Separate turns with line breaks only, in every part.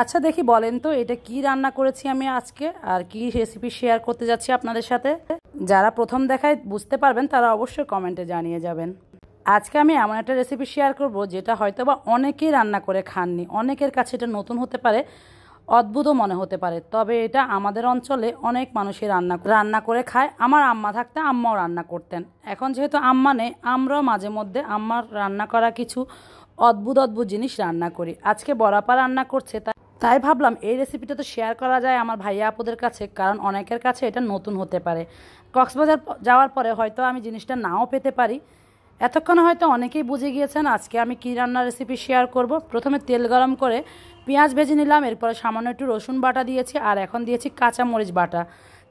আচ্ছা দেখি বলেন তো এটা কি রান্না করেছি আমি আজকে আর কি রেসিপি শেয়ার করতে যাচ্ছি আপনাদের সাথে। যারা প্রথম দেখায় বুঝতে পারবেন তারা অবশ্যই কমেন্টে জানিয়ে যাবেন। আজকে আমি এমন একটা রেসিপি শেয়ার করব যেটা হয়তো বা অনেকেই রান্না করে খাননি, অনেকের কাছে এটা নতুন হতে পারে, অদ্ভুতও মনে হতে পারে, তবে এটা আমাদের অঞ্চলে অনেক মানুষই রান্না করে খায়। আমার আম্মা থাকতে আম্মাও রান্না করতেন। এখন যেহেতু আম্মা নেই, আমরাও মাঝে মধ্যে আম্মার রান্না করা কিছু অদ্ভুত অদ্ভুত জিনিস রান্না করি। আজকে বড়াপা রান্না করছে, তাই ভাবলাম এই রেসিপিটা তো শেয়ার করা যায় আমার ভাইয়া আপুদের কাছে, কারণ অনেকের কাছে এটা নতুন হতে পারে। কক্সবাজার যাওয়ার পরে হয়তো আমি জিনিসটা নাও পেতে পারি। এতক্ষণ হয়তো অনেকেই বুঝে গিয়েছেন আজকে আমি কী রান্নার রেসিপি শেয়ার করব। প্রথমে তেল গরম করে পেঁয়াজ ভেজে নিলাম, এরপরে সামান্য একটু রসুন বাটা দিয়েছি, আর এখন দিয়েছি কাঁচামরিচ বাটা।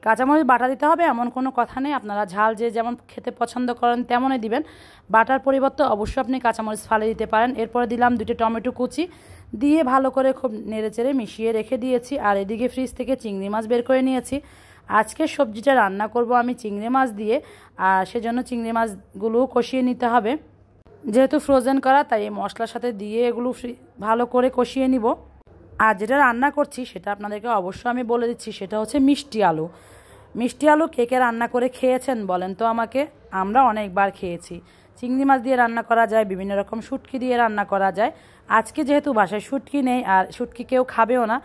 কাঁচামরিচ বাটা দিতে হবে এমন কোনো কথা নেই, আপনারা ঝাল যে যেমন খেতে পছন্দ করেন তেমনই দিবেন। বাটার পরিবর্তে অবশ্যই আপনি কাঁচামরিচ ফালে দিতে পারেন। এরপরে দিলাম 2টি টমেটো কুচি, দিয়ে ভালো করে খুব নেড়েচেড়ে মিশিয়ে রেখে দিয়েছি। আর এদিকে ফ্রিজ থেকে চিংড়ি মাছ বের করে নিয়েছি। আজকে সবজিটা রান্না করব আমি চিংড়ি মাছ দিয়ে, আর সেজন্য চিংড়ি মাছগুলোও কষিয়ে নিতে হবে। যেহেতু ফ্রোজেন করা তাই এই মশলার সাথে দিয়ে এগুলো ভালো করে কষিয়ে নিব। আর যেটা রান্না করছি সেটা আপনাদেরকে অবশ্যই আমি বলে দিচ্ছি, সেটা হচ্ছে মিষ্টি আলু। মিষ্টি আলু কে কে রান্না করে খেয়েছেন বলেন তো আমাকে। আমরা অনেকবার খেয়েছি। চিংড়ি মাছ দিয়ে রান্না করা যায়, বিভিন্ন রকম শুটকি দিয়ে রান্না করা যায়। আজকে যেহেতু বাসায় শুটকি নেই আর শুটকি কেউ খাবেও না,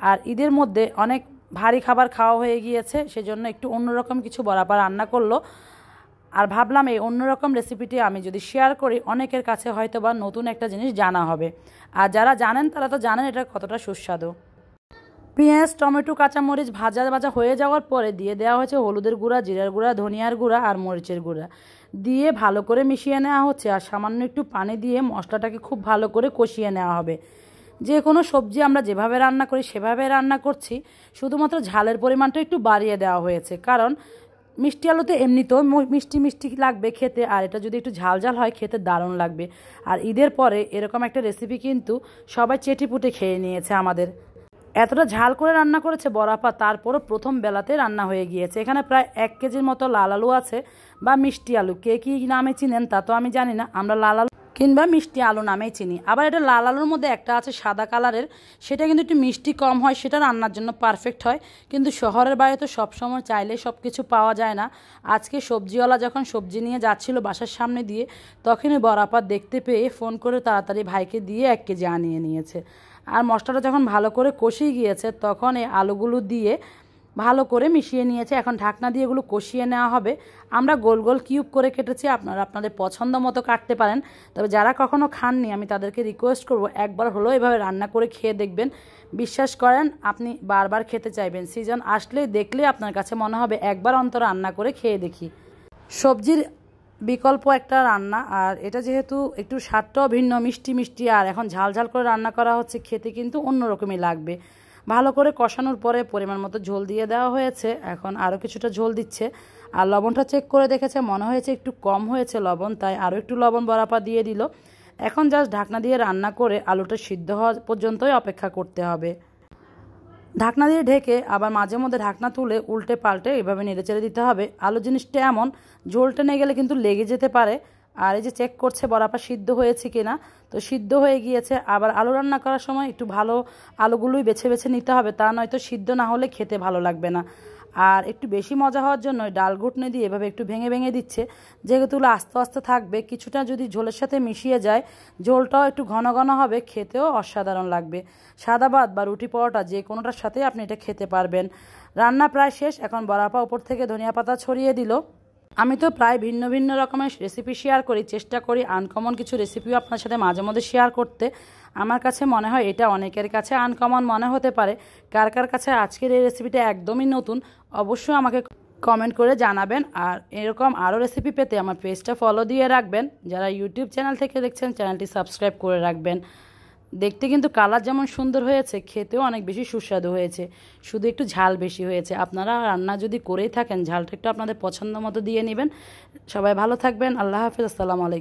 আর ঈদের মধ্যে অনেক ভারী খাবার খাওয়া হয়ে গিয়েছে, সেজন্য একটু অন্যরকম কিছু বরাবর রান্না করলো। আর ভাবলাম এই অন্যরকম রেসিপিটি আমি যদি শেয়ার করি অনেকের কাছে হয়তো বা নতুন একটা জিনিস জানা হবে। আর যারা জানেন তারা তো জানেন এটা কতটা সুস্বাদু। পেঁয়াজ টমেটো কাঁচামরিচ ভাজা ভাজা হয়ে যাওয়ার পরে দিয়ে দেওয়া হয়েছে হলুদের গুঁড়া, জিরার গুঁড়া, ধনিয়ার গুঁড়া আর মরিচের গুঁড়া, দিয়ে ভালো করে মিশিয়ে নেওয়া হচ্ছে। আর সামান্য একটু পানি দিয়ে মশলাটাকে খুব ভালো করে কষিয়ে নেওয়া হবে। যে কোনো সবজি আমরা যেভাবে রান্না করি সেভাবে রান্না করছি, শুধুমাত্র ঝালের পরিমাণটা একটু বাড়িয়ে দেওয়া হয়েছে, কারণ মিষ্টি আলুতে এমনিতেও মিষ্টি মিষ্টি লাগবে খেতে, আর এটা যদি একটু ঝাল ঝাল হয় খেতে দারুণ লাগবে। আর ঈদের পরে এরকম একটা রেসিপি কিন্তু সবাই চেটেপুটে খেয়ে নিয়েছে আমাদের। এতটা ঝাল করে রান্না করেছে বড়াপা, তারপরও প্রথম বেলাতে রান্না হয়ে গিয়েছে। এখানে প্রায় 1 কেজির মতো লাল আলু আছে, বা মিষ্টি আলু, কে কী নামে চিনেন তা তো আমি জানি না, আমরা লাল আলু কিংবা মিষ্টি আলু নামেই চিনি। আবার এটা লাল আলুর মধ্যে একটা আছে সাদা কালারের, সেটা কিন্তু একটু মিষ্টি কম হয়, সেটা রান্নার জন্য পারফেক্ট হয়। কিন্তু শহরের বাইরে তো সবসময় চাইলে সব কিছু পাওয়া যায় না। আজকে সবজিওয়ালা যখন সবজি নিয়ে যাচ্ছিল বাসার সামনে দিয়ে, তখনই বড়াপা দেখতে পেয়ে ফোন করে তাড়াতাড়ি ভাইকে দিয়ে 1 কেজি আনিয়ে নিয়েছে। আর মশলাটা যখন ভালো করে কষিয়ে গিয়েছে তখন এই আলুগুলো দিয়ে ভালো করে মিশিয়ে নিয়েছে। এখন ঢাকনা দিয়ে এগুলো কষিয়ে নেওয়া হবে। আমরা গোল গোল কিউব করে কেটেছি, আপনারা আপনাদের পছন্দ মতো কাটতে পারেন। তবে যারা কখনো খাননি আমি তাদেরকে রিকোয়েস্ট করব একবার হলো এভাবে রান্না করে খেয়ে দেখবেন। বিশ্বাস করেন আপনি বারবার খেতে চাইবেন। সিজন আসলেই দেখলে আপনার কাছে মনে হবে একবার অন্তর রান্না করে খেয়ে দেখি। সবজির বিকল্প একটা রান্না, আর এটা যেহেতু একটু স্বাদটাও ভিন্ন, মিষ্টি মিষ্টি, আর এখন ঝাল ঝাল করে রান্না করা হচ্ছে, খেতে কিন্তু অন্যরকমই লাগবে। ভালো করে কষানোর পরে পরিমাণ মতো ঝোল দিয়ে দেওয়া হয়েছে। এখন আরও কিছুটা ঝোল দিচ্ছে। আর লবণটা চেক করে দেখেছে, মনে হয়েছে একটু কম হয়েছে লবণ, তাই আরও একটু লবণ বরাপা দিয়ে দিল। এখন জাস্ট ঢাকনা দিয়ে রান্না করে আলুটা সিদ্ধ হওয়া পর্যন্তই অপেক্ষা করতে হবে। ঢাকনা দিয়ে ঢেকে আবার মাঝে মধ্যে ঢাকনা তুলে উল্টে পাল্টে এভাবে নেড়েচেড়ে দিতে হবে। আলু জিনিসটা এমন, ঝোল টেনে গেলে কিন্তু লেগে যেতে পারে। আর এই যে চেক করছে বরাবর সিদ্ধ হয়েছে কিনা, তো সিদ্ধ হয়ে গিয়েছে। আবার আলু রান্না করার সময় একটু ভালো আলুগুলোই বেছে বেছে নিতে হবে, তা নয়তো সিদ্ধ না হলে খেতে ভালো লাগবে না। আর একটু বেশি মজা হওয়ার জন্য ডাল ঘুটনি দিয়ে এভাবে একটু ভেঙে ভেঙে দিচ্ছে, যেহেতু আস্তে আস্তে থাকবে। কিছুটা যদি ঝোলের সাথে মিশিয়ে যায়, ঝোলটাও একটু ঘন ঘন হবে, খেতেও অসাধারণ লাগবে। সাদা ভাত বা রুটি পরোটা যে কোনোটার সাথে আপনি এটা খেতে পারবেন। রান্না প্রায় শেষ। এখন বড়াপা উপর থেকে ধনিয়া পাতা ছড়িয়ে দিল। আমি তো প্রায় ভিন্ন ভিন্ন রকমের রেসিপি শেয়ার করি, চেষ্টা করি আনকমন কিছু রেসিপিও আপনার সাথে মাঝে মধ্যে শেয়ার করতে। আমার কাছে মনে হয় এটা অনেকের কাছে আনকমন মনে হতে পারে। কার কার কাছে আজকের এই রেসিপিটা একদমই নতুন অবশ্যই আমাকে কমেন্ট করে জানাবেন। আর এরকম আরও রেসিপি পেতে আমার পেজটা ফলো দিয়ে রাখবেন। যারা ইউটিউব চ্যানেল থেকে দেখছেন চ্যানেলটি সাবস্ক্রাইব করে রাখবেন। দেখতে কিন্তু কালার যেমন সুন্দর হয়েছে, খেতেও অনেক বেশি সুস্বাদু হয়েছে, শুধু একটু ঝাল বেশি হয়েছে। আপনারা রান্না যদি করেই থাকেন ঝালটা একটু আপনাদের পছন্দ মতো দিয়ে নেবেন। সবাই ভালো থাকবেন। আল্লাহ হাফিজ। আসসালামু আলাইকুম।